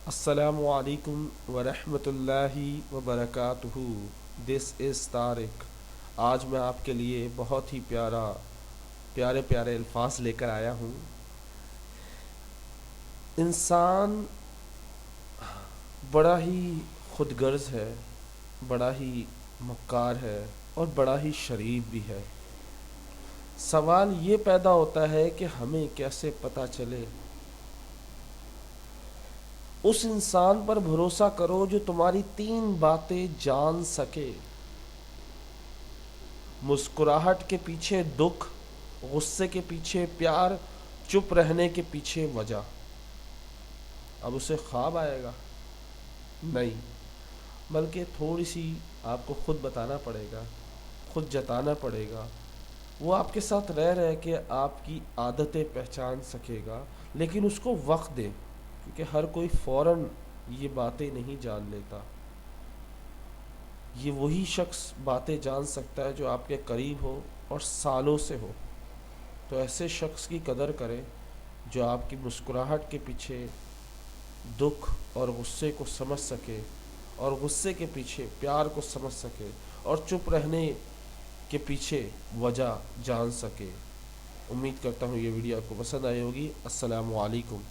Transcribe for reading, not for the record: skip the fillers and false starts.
السلام علیکم ورحمۃ اللہ وبرکاتہ. دس از طارق. آج میں آپ کے لیے بہت ہی پیارے پیارے الفاظ لے کر آیا ہوں. انسان بڑا ہی خود غرض ہے، بڑا ہی مکار ہے اور بڑا ہی شریف بھی ہے. سوال یہ پیدا ہوتا ہے کہ ہمیں کیسے پتہ چلے. اس انسان پر بھروسہ کرو جو تمہاری 3 باتیں جان سکے: مسکراہٹ کے پیچھے دکھ، غصے کے پیچھے پیار، چپ رہنے کے پیچھے وجہ. اب اسے خواب آئے گا؟ نہیں، بلکہ تھوڑی سی آپ کو خود بتانا پڑے گا، خود جتانا پڑے گا. وہ آپ کے ساتھ رہ کے آپ کی عادتیں پہچان سکے گا، لیکن اس کو وقت دیں، کیونکہ ہر کوئی فوراً یہ باتیں نہیں جان لیتا. یہ وہی شخص باتیں جان سکتا ہے جو آپ کے قریب ہو اور سالوں سے ہو. تو ایسے شخص کی قدر کریں جو آپ کی مسکراہٹ کے پیچھے دکھ اور غصے کو سمجھ سکے، اور غصے کے پیچھے پیار کو سمجھ سکے، اور چپ رہنے کے پیچھے وجہ جان سکے. امید کرتا ہوں یہ ویڈیو آپ کو پسند آئی ہوگی. السلام علیکم.